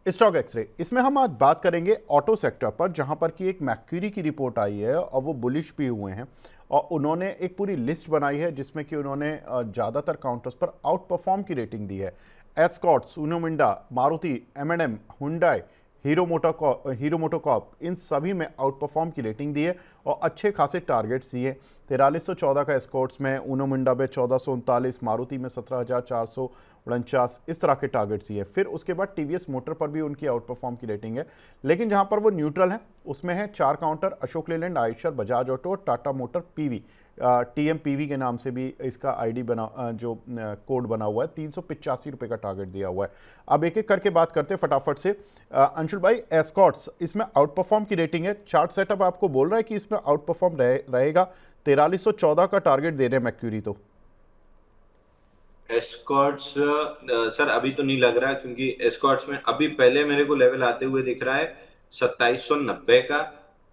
Stock x ray, इसमें हम आज बात करेंगे ऑटो सेक्टर पर, जहां पर कि एक मैक्यूरी की रिपोर्ट आई है और वो बुलिश भी हुए हैं। और उन्होंने एक पूरी लिस्ट बनाई है जिसमें कि उन्होंने ज़्यादातर काउंटर्स पर आउट परफॉर्म की रेटिंग दी है। एस्कॉर्ट्स, उनो मिंडा, मारुति, एम हुंडई, हीरो मोटोकॉर्प, इन सभी में आउट परफॉर्म की रेटिंग दी है और अच्छे खासे टारगेट्स दिए। 4314 का एस्कॉर्ट्स में, उनो मिंडा में 1439, मारुति में 17,449, इस तरह के टारगेट्स दिए। फिर उसके बाद टीवीएस मोटर पर भी उनकी आउट परफॉर्म की रेटिंग है, लेकिन जहां पर वो न्यूट्रल है उसमें है 4 counter Ashok Leyland, Eicher, Bajaj Auto, Tata Motor, PV, TMPV के नाम से भी इसका आईडी बना, जो कोड बना हुआ है। 385 रुपये का टारगेट दिया हुआ है। अब एक एक करके बात करते हैं फटाफट से। अंशुल भाई, एस्कॉर्ट्स इसमें आउट परफॉर्म की रेटिंग है, चार्ट सेटअप आपको बोल रहा है कि इसमें आउट परफॉर्म रहेगा। 4314 का टारगेट दे रहे हैं मैक्यूरी तो। एस्कॉर्ट्स सर अभी तो नहीं लग रहा, क्योंकि एस्कॉर्ट्स में अभी पहले मेरे को लेवल आते हुए दिख रहा है 2790 का।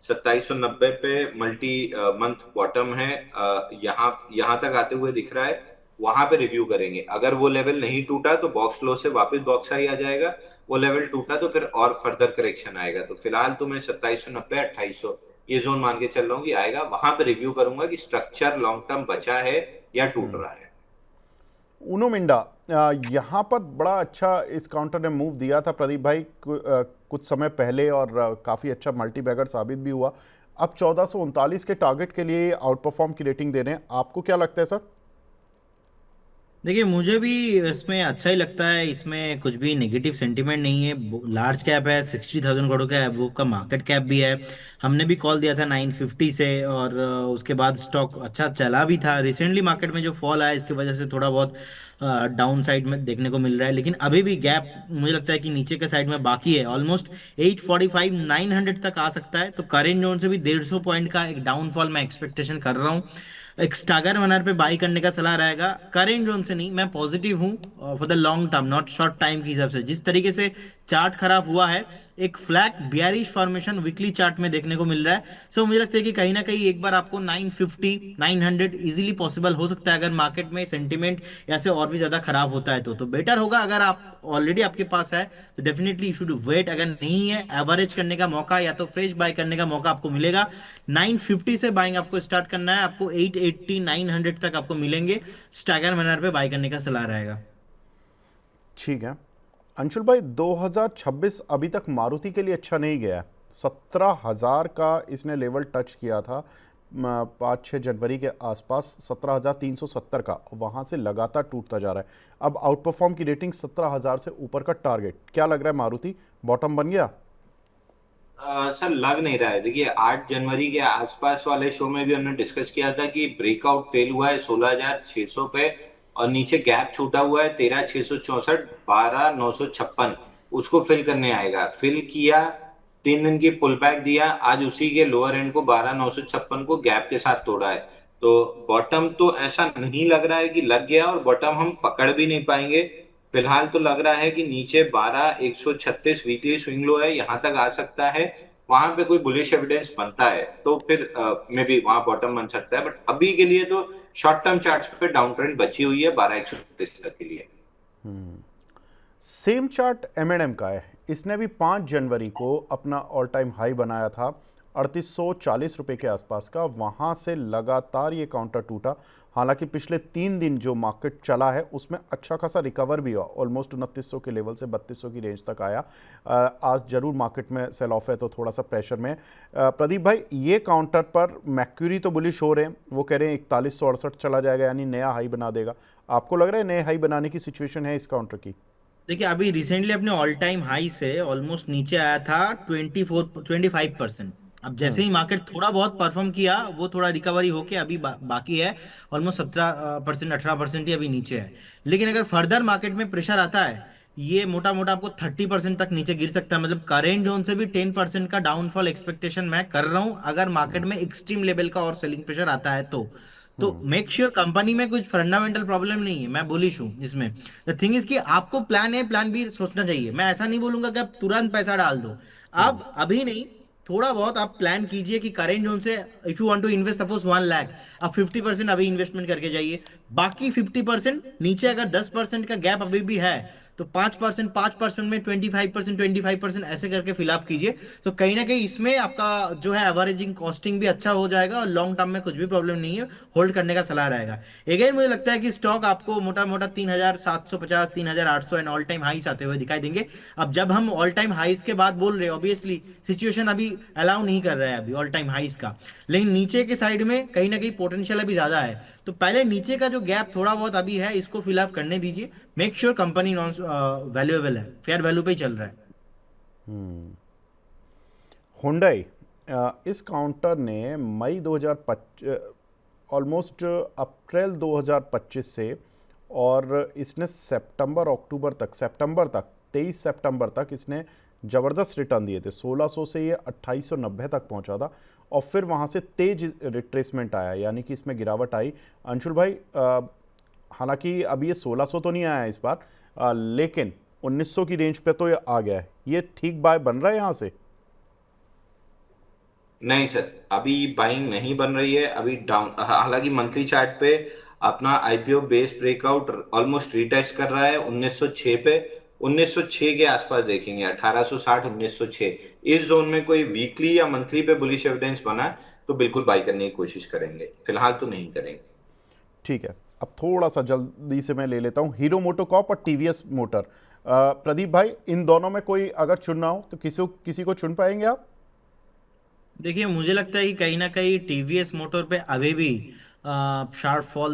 2790 पे मल्टी मंथ बॉटम है। यहाँ यहाँ तक आते हुए दिख रहा है। वहां पे रिव्यू करेंगे। अगर वो लेवल नहीं टूटा तो बॉक्स लो से वापस बॉक्स आई आ जाएगा। वो लेवल टूटा तो फिर और फर्दर करेक्शन आएगा। तो फिलहाल तो मैं 2790 2800 ये जोन मान के चल रहा हूँ कि आएगा। वहां पे रिव्यू करूंगा कि स्ट्रक्चर लॉन्ग टर्म बचा है या टूट रहा है। उनो मिंडा, यहाँ पर बड़ा अच्छा इस काउंटर ने मूव दिया था प्रदीप भाई कुछ समय पहले, और काफ़ी अच्छा मल्टी बैगर साबित भी हुआ। अब 1439 के टारगेट के लिए आउट परफॉर्म की रेटिंग दे रहे हैं, आपको क्या लगता है सर? देखिए, मुझे भी इसमें अच्छा ही लगता है। इसमें कुछ भी नेगेटिव सेंटीमेंट नहीं है। लार्ज कैप है, 60,000 करोड़ का है, वो का मार्केट कैप भी है। हमने भी कॉल दिया था 950 से, और उसके बाद स्टॉक अच्छा चला भी था। रिसेंटली मार्केट में जो फॉल आया इसकी वजह से थोड़ा बहुत डाउन साइड में देखने को मिल रहा है, लेकिन अभी भी गैप मुझे लगता है कि नीचे के साइड में बाकी है। ऑलमोस्ट 845 900 तक आ सकता है। तो करेंट जोन से भी 150 पॉइंट का एक डाउनफॉल मैं एक्सपेक्टेशन कर रहा हूँ। एक स्टागर वनर पे बाई करने का सलाह रहेगा। करेंट जोन से नहीं, मैं पॉजिटिव हूँ for the long term, not short time के हिसाब से। जिस तरीके से चार्ट खराब हुआ है, एक flat bearish formation weekly chart में देखने को मिल रहा है। सो मुझे लगता है कि कहीं ना कहीं एक बार आपको 950 900 इजीली पॉसिबल हो सकता है, अगर मार्केट में सेंटिमेंट ऐसे और भी ज्यादा खराब होता है तो बेटर होगा। अगर आप ऑलरेडी आपके पास है तो डेफिनेटली यू शुड वेट। अगर नहीं है, एवरेज करने का मौका या तो फ्रेश बाय करने का मौका आपको मिलेगा। 950 से बाइंग आपको स्टार्ट करना है। आपको 880 900 तक आपको मिलेंगे। स्टैगर मैनर पे बाय करने का सलाह रहेगा। ठीक है अंशुल भाई, 2026 अभी तक मारुति के लिए अच्छा नहीं गया है। 17,000 का इसने लेवल टच किया था 5-6 जनवरी के आसपास, 17,370 का, वहां से लगातार टूटता जा रहा है। अब आउट परफॉर्म की रेटिंग 17,000 से ऊपर का टारगेट, क्या लग रहा है मारुति बॉटम बन गया? सर लग नहीं रहा है। देखिए 8 जनवरी के आसपास वाले शो में भी हमने डिस्कस किया था कि ब्रेकआउट फेल हुआ है 16,600 पे, और नीचे गैप छूटा हुआ है 13,664, 12,956। उसको फिल करने आएगा। फिल किया, 3 दिन की पुल बैक दिया, आज उसी के लोअर एंड को 12,956 को गैप के साथ तोड़ा है। तो बॉटम तो ऐसा नहीं लग रहा है कि लग गया, और बॉटम हम पकड़ भी नहीं पाएंगे। फिलहाल तो लग रहा है कि नीचे 12,136 वीकली स्विंग लो है, यहां तक आ सकता है। वहां पे कोई बुलिश एविडेंस बनता है तो फिर मे बी वहां बॉटम बन सकता है। बट अभी के लिए तो शॉर्ट टर्म चार्ट्स पे डाउन ट्रेंड बची हुई है 12,136 तक के लिए। सेम चार्ट एम का है, इसने भी 5 जनवरी को अपना ऑल टाइम हाई बनाया था 3840 रुपये के आसपास का। वहाँ से लगातार ये काउंटर टूटा। हालांकि पिछले 3 दिन जो मार्केट चला है उसमें अच्छा खासा रिकवर भी हुआ, ऑलमोस्ट 2900 के लेवल से 3200 की रेंज तक आया। आज जरूर मार्केट में सेल ऑफ है तो थोड़ा सा प्रेशर में। प्रदीप भाई, ये काउंटर पर मैक्यूरी तो बुलिश हो रहे हैं, वो कह रहे हैं 4168 चला जाएगा, यानी नया हाई बना देगा। आपको लग रहा है नए हाई बनाने की सिचुएशन है इस काउंटर की? देखिए, अभी रिसेंटली अपने ऑल टाइम हाई से ऑलमोस्ट नीचे आया था 25%। अब जैसे ही मार्केट थोड़ा बहुत परफॉर्म किया, वो थोड़ा रिकवरी होके अभी बाकी है। ऑलमोस्ट 17% 18% ही अभी नीचे है। लेकिन अगर फर्दर मार्केट में प्रेशर आता है, ये मोटा मोटा आपको 30% तक नीचे गिर सकता है। मतलब करेंट जोन से भी 10% का डाउनफॉल एक्सपेक्टेशन मैं कर रहा हूं, अगर मार्केट में एक्सट्रीम लेवल का और सेलिंग प्रेशर आता है तो मेक श्योर कंपनी में कुछ फंडामेंटल प्रॉब्लम नहीं है। मैं बुलिश हूं इसमें। द थिंग इज कि आपको प्लान ए प्लान बी सोचना चाहिए। मैं ऐसा नहीं बोलूंगा कि आप तुरंत पैसा डाल दो। आप अभी नहीं, थोड़ा बहुत आप प्लान कीजिए कि करेंट जोन से if you want to invest suppose 1 lakh, आप 50% अभी इन्वेस्टमेंट करके जाइए। बाकी 50% नीचे, अगर 10% का गैप अभी भी है तो 5% में 25% ऐसे करके फिलअप कीजिए। तो कहीं ना कहीं इसमें आपका जो है एवरेजिंग कॉस्टिंग भी अच्छा हो जाएगा और लॉन्ग टर्म में कुछ भी प्रॉब्लम नहीं है, होल्ड करने का सलाह रहेगा। अगेन मुझे लगता है कि स्टॉक आपको मोटा मोटा 3750 3800 एंड ऑल टाइम हाईस आते हुए दिखाई देंगे। अब जब हम ऑल टाइम हाईस के बाद बोल रहे हैं, ऑब्वियसली सिचुएशन अभी अलाउ नहीं कर रहा है अभी ऑल टाइम हाईस का, लेकिन नीचे के साइड में कहीं ना कहीं पोटेंशियल अभी ज्यादा है। तो पहले नीचे का जो गैप थोड़ा बहुत अभी है इसको फिलअप करने दीजिए। Make sure company non valuable है, फेयर वैल्यू पे ही चल रहा है। हुंडई, इस काउंटर ने मई 2025 ऑलमोस्ट अप्रैल 2025 से, और इसने सितंबर तक 23 सितंबर तक इसने ज़बरदस्त रिटर्न दिए थे। 1600 से ये 2890 तक पहुंचा था और फिर वहां से तेज रिट्रेसमेंट आया, यानी कि इसमें गिरावट आई। अंशुल भाई, हालांकि अभी ये 1600 तो नहीं आया इस बार, लेकिन 1900 की रेंज पे तो ये आ गया है। ये ठीक बाय बन रहा है यहाँ से? नहीं सर, अभी बाइंग नहीं बन रही है, अभी डाउन। हालांकि मंथली चार्ट पे अपना IPO base breakout almost retest कर रहा है 1906 पे। 1906 के आसपास देखेंगे, 1860 1906 इस जोन में कोई वीकली या मंथली पे बुलिश एविडेंस बना तो बिल्कुल बाई करने की कोशिश करेंगे, फिलहाल तो नहीं करेंगे। ठीक है, अब थोड़ा सा जल्दी से मैं ले लेता हूँ हीरो मोटोकॉर्प और टीवीएस मोटर। प्रदीप भाई, इन दोनों में कोई अगर चुनना हो तो किसी को चुन पाएंगे आप? देखिए मुझे लगता है कि कहीं ना कहीं टीवीएस मोटर पे अभी भी शार्प फॉल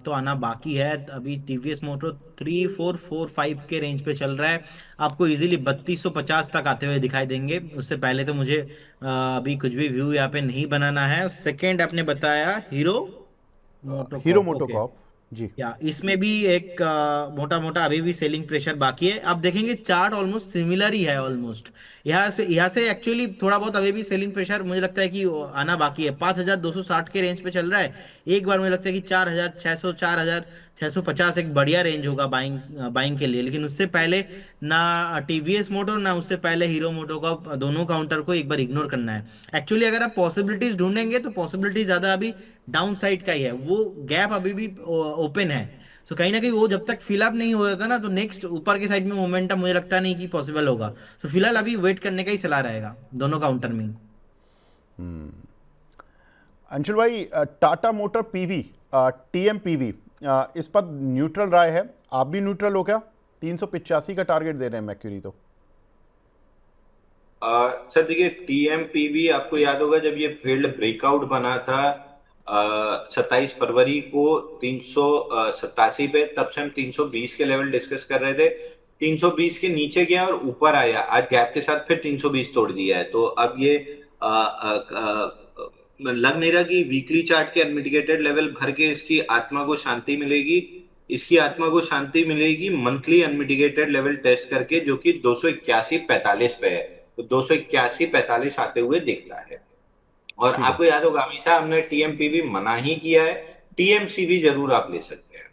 तो आना बाकी है। अभी टीवीएस मोटर 3445 के रेंज पे चल रहा है, आपको इजीली 3250 तक आते हुए दिखाई देंगे। उससे पहले तो मुझे अभी कुछ भी व्यू यहाँ पे नहीं बनाना है। सेकंड आपने बताया हीरो हीरो मोटोकॉर्प, ओके। मोटोकॉर्प, जी। या इसमें भी एक मोटा मोटा अभी भी सेलिंग प्रेशर बाकी है। आप देखेंगे चार्ट ऑलमोस्ट सिमिलर ही है ऑलमोस्ट। यहाँ से एक्चुअली थोड़ा बहुत अभी भी सेलिंग प्रेशर मुझे लगता है कि वो आना बाकी है। 5260 के रेंज पे चल रहा है। एक बार मुझे लगता है कि 4600 4650 एक बढ़िया रेंज होगा बाइंग बाइंग के लिए। लेकिन उससे पहले ना टीवीएस मोटर ना उससे पहले हीरो मोटो का दोनों काउंटर को एक बार इग्नोर करना है। एक्चुअली अगर आप पॉसिबिलिटीज ढूंढेंगे तो पॉसिबिलिटी ज्यादा अभी डाउन साइड का ही है, वो गैप अभी भी ओपन है। तो कहीं ना कहीं वो जब तक फिलअप नहीं हो जाता ना तो नेक्स्ट ऊपर के साइड में मोमेंटम मुझे लगता नहीं कि पॉसिबल होगा। तो फिलहाल अभी वेट करने का ही सलाह रहेगा दोनों काउंटर में। अंशुल भाई, टाटा मोटर पीवी, टीएमपीवी, इस पर न्यूट्रल राय है, आप भी न्यूट्रल हो क्या? 385 का टारगेट दे रहे हैं मैक्यूरी तो। सर देखिए, टीएमपीवी आपको याद होगा जब ये फील्ड ब्रेकआउट बना था 27 फरवरी को 387 पे, तब से हम 320 के लेवल डिस्कस कर रहे थे। 320 के नीचे गया और ऊपर आया, आज गैप के साथ फिर 320 तोड़ दिया है। तो अब ये लग नहीं रहा कि वीकली चार्ट के अनमिटिगेटेड लेवल भर के इसकी आत्मा को शांति मिलेगी। इसकी आत्मा को शांति मिलेगी मंथली अनमिटिगेटेड लेवल टेस्ट करके, जो कि 281.45 पे है। तो 281.45 आते हुए दिख रहा है। और ठीक है। आपको याद होगा हमेशा हमने टीएमपीवी मना ही किया है, टीएमसीवी जरूर आप ले सकते हैं।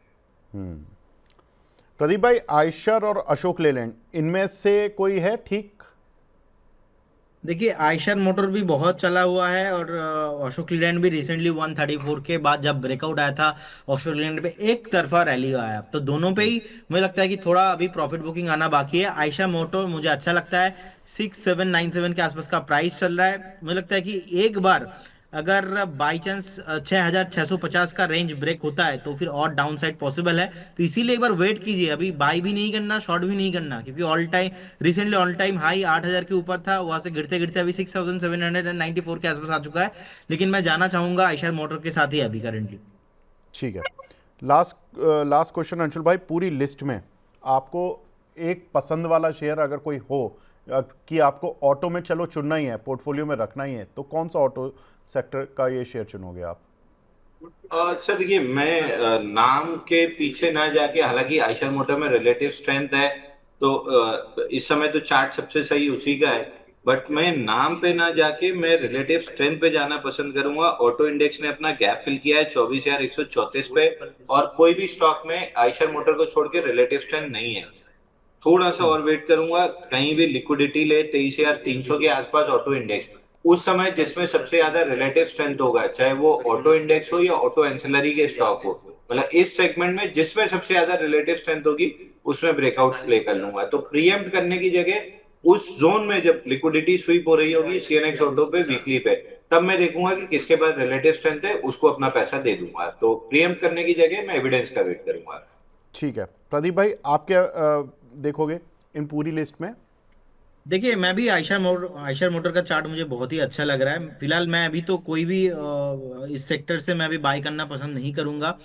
प्रदीप भाई, आयशर और अशोक लेलैंड, इनमें से कोई है ठीक? देखिए आयशर मोटर भी बहुत चला हुआ है और अशोक लीलैंड भी रिसेंटली 134 के बाद जब ब्रेकआउट आया था अशोक लीलैंड पे एक तरफा रैली आया। तो दोनों पे ही मुझे लगता है कि थोड़ा अभी प्रॉफिट बुकिंग आना बाकी है। आयशर मोटर मुझे अच्छा लगता है, 6797 के आसपास का प्राइस चल रहा है। मुझे लगता है कि एक बार अगर बाई चांस 6650 का रेंज ब्रेक होता है तो फिर और डाउन साइड पॉसिबल है। तो इसीलिए एक बार वेट कीजिए, अभी बाई भी नहीं करना शॉर्ट भी नहीं करना, क्योंकि all time recently all time high 8000 के ऊपर था, वहां से गिरते गिरते अभी 6794 के आसपास आ चुका है। लेकिन मैं जाना चाहूंगा आयशर मोटर के साथ ही अभी करेंटली। ठीक है, लास्ट क्वेश्चन अंशुल भाई, पूरी लिस्ट में आपको एक पसंद वाला शेयर अगर कोई हो, कि आपको ऑटो में चलो चुनना ही है, पोर्टफोलियो में रखना ही है, तो कौन सा ऑटो सेक्टर का ये शेयर चुनोगे आप? सर देखिए, मैं नाम के पीछे ना जाके, हालांकि आयशर मोटर में रिलेटिव स्ट्रेंथ है तो इस समय तो चार्ट सबसे सही उसी का है, बट मैं नाम पे ना जाके मैं रिलेटिव स्ट्रेंथ पे जाना पसंद करूंगा। ऑटो इंडेक्स ने अपना गैप फिल किया है 24,134 पे, और कोई भी स्टॉक में आयशर मोटर को छोड़ के रिलेटिव स्ट्रेंथ नहीं है। थोड़ा सा और वेट करूंगा, कहीं भी लिक्विडिटी ले 23,300 के आसपास ऑटो इंडेक्स, उस समय जिसमें सबसे ज्यादा रिलेटिव स्ट्रेंथ होगा, चाहे वो ऑटो इंडेक्स हो या ऑटो एंसिलरी के स्टॉक हो, मतलब इस सेगमेंट में जिसमें सबसे ज्यादा रिलेटिव स्ट्रेंथ होगी उसमें ब्रेकआउट प्ले कर लूंगा। तो प्रीएम्प्ट करने की जगह उस जोन में जब लिक्विडिटी स्वीप हो रही होगी सीएनएक्स ऑटो पे वीकली पे, तब मैं देखूंगा कि किसके पास रिलेटिव स्ट्रेंथ है, उसको अपना पैसा दे दूंगा। तो प्रीएम्प्ट करने की जगह मैं एविडेंस का वेट करूंगा। ठीक है प्रदीप भाई, आप क्या देखोगे इन पूरी लिस्ट में? देखिए, मैं भी आयशर मोटर का चार्ट मुझे बहुत ही अच्छा लग रहा है। फिलहाल मैं अभी तो कोई भी इस सेक्टर से मैं अभी बाय करना पसंद नहीं करूंगा।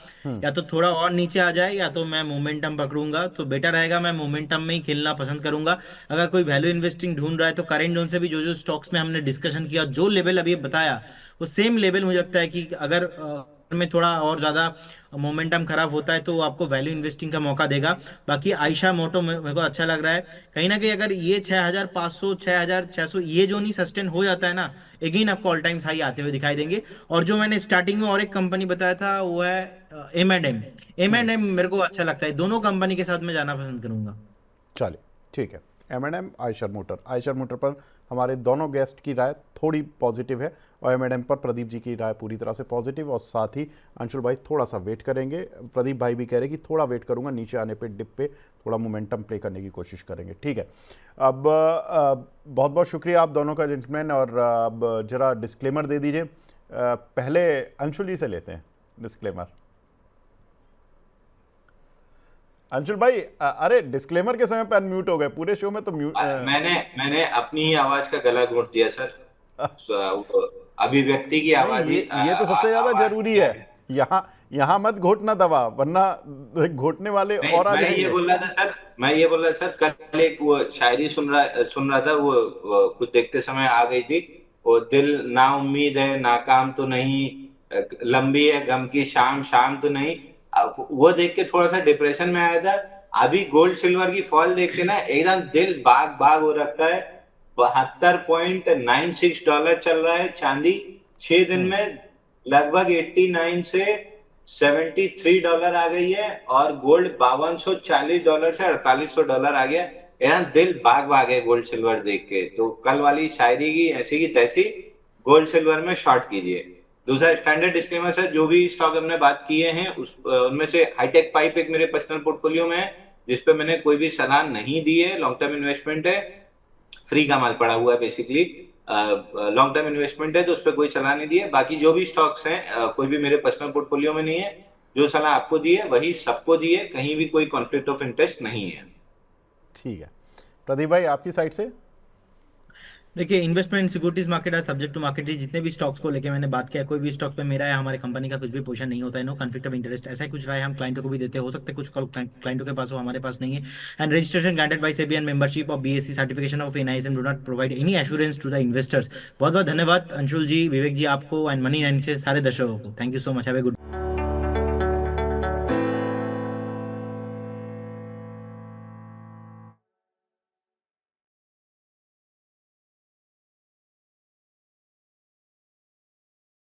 या तो थोड़ा और नीचे आ जाए या तो मैं मोमेंटम पकड़ूंगा, तो बेटर रहेगा मैं मोमेंटम में ही खेलना पसंद करूंगा। अगर कोई वैल्यू इन्वेस्टिंग ढूंढ रहा है तो करेंट जोन से भी जो जो स्टॉक्स में हमने डिस्कशन किया, जो लेवल अभी बताया, वो सेम लेवल मुझे लगता है कि अगर में थोड़ा और ज्यादा मोमेंटम खराब होता है तो आपको वैल्यू इन्वेस्टिंग का मौका देगा। बाकी आयशा मोटो मेरे को अच्छा लग रहा है। कहीं ना कहीं अगर ये 6,500 6,600 ये जो नहीं सस्टेन हो जाता है ना, अगेन आपको ऑल टाइम हाई आते हुए दिखाई देंगे। और जो मैंने स्टार्टिंग में और एक कंपनी बताया था वो है M&M। M&M मेरे को अच्छा लगता है, दोनों कंपनी के साथ मैं जाना पसंद करूंगा। चलिए ठीक है। M&M, आयशर मोटर पर हमारे दोनों गेस्ट की राय थोड़ी पॉजिटिव है और M&M पर प्रदीप जी की राय पूरी तरह से पॉजिटिव, और साथ ही अंशुल भाई थोड़ा सा वेट करेंगे। प्रदीप भाई भी कह रहे कि थोड़ा वेट करूंगा, नीचे आने पे डिप पे थोड़ा मोमेंटम प्ले करने की कोशिश करेंगे। ठीक है। अब बहुत बहुत शुक्रिया आप दोनों का जेंटलमैन, और अब जरा डिस्क्लेमर दे दीजिए। पहले अंशुल जी से लेते हैं डिस्क्लेमर। अंशुल भाई, अरे डिस्क्लेमर के समय पे अनम्यूट हो गए, पूरे शो में तो म्यूट। मैंने मैंने अपनी ही आवाज का गला घोट दिया सर। वो अभिव्यक्ति की नहीं, आवाज ये तो सबसे ज्यादा आवाज जरूरी नहीं है। आ रही। यहाँ यहाँ मत घोटना दवा, वरना घोटने वाले नहीं, और आ मैं ये जाएंगे। बोल रहा था सर, मैं ये बोल रहा था सर, कल एक वो शायरी सुन रहा था, वो कुछ देखते समय आ गई थी। वो दिल ना उम्मीद है नाकाम तो नहीं, लंबी है गम की शाम शाम तो नहीं। वो देख के थोड़ा सा डिप्रेशन में आया था। अभी गोल्ड सिल्वर की फॉल देख के ना एकदम दिल बाग बाग हो रखा है। $72.96 चल रहा है चांदी 6 दिन में। लगभग 89 से $73 आ गई है, और गोल्ड $5240 से $4800 आ गया। यार दिल बाग बाग है गोल्ड सिल्वर देख के। तो कल वाली शायरी की ऐसी की तैसी गोल्ड सिल्वर में शॉर्ट कीजिए। दूसरा स्टैंडर्ड डिस्क्लेमर सर, जो भी स्टॉक हमने बात किए हैं उनमें से हाईटेक पाइप एक मेरे पर्सनल पोर्टफोलियो में है, जिसपे मैंने कोई भी सलाह नहीं दी है। लॉन्ग टर्म इन्वेस्टमेंट है, फ्री का माल पड़ा हुआ है बेसिकली। लॉन्ग टर्म इन्वेस्टमेंट है तो उस पर कोई सलाह नहीं दी है। बाकी जो भी स्टॉक्स हैं कोई भी मेरे पर्सनल पोर्टफोलियो में नहीं है। जो सलाह आपको दी है वही सबको दी है, कहीं भी कोई कॉन्फ्लिक्ट ऑफ इंटरेस्ट नहीं है। ठीक है प्रदीप भाई, आपकी साइड से? देखिए, इन्वेस्टमेंट सिक्योरिटीज मार्केट है, सब्जेक्ट टू मार्केट। जितने भी स्टॉक्स को लेके मैंने बात किया, कोई भी स्टॉक पे मेरा या हमारे कंपनी का कुछ भी पोजीशन नहीं होता है। नो कॉन्फ्लिक्ट ऑफ इंटरेस्ट, ऐसा ही कुछ राय हम क्लाइंटों को भी देते हैं। हो सकता है कुछ कॉल क्लाइंटों के पास हो, हमारे पास नहीं है। And registration granted by SEBI and membership of BSE certification of NISM do not provide any assurance to the investors. बहुत बहुत धन्यवाद अंशुल जी, विवेक जी आपको, एंड मनी नाइन से सारे दर्शकों को। Thank you so much, have a good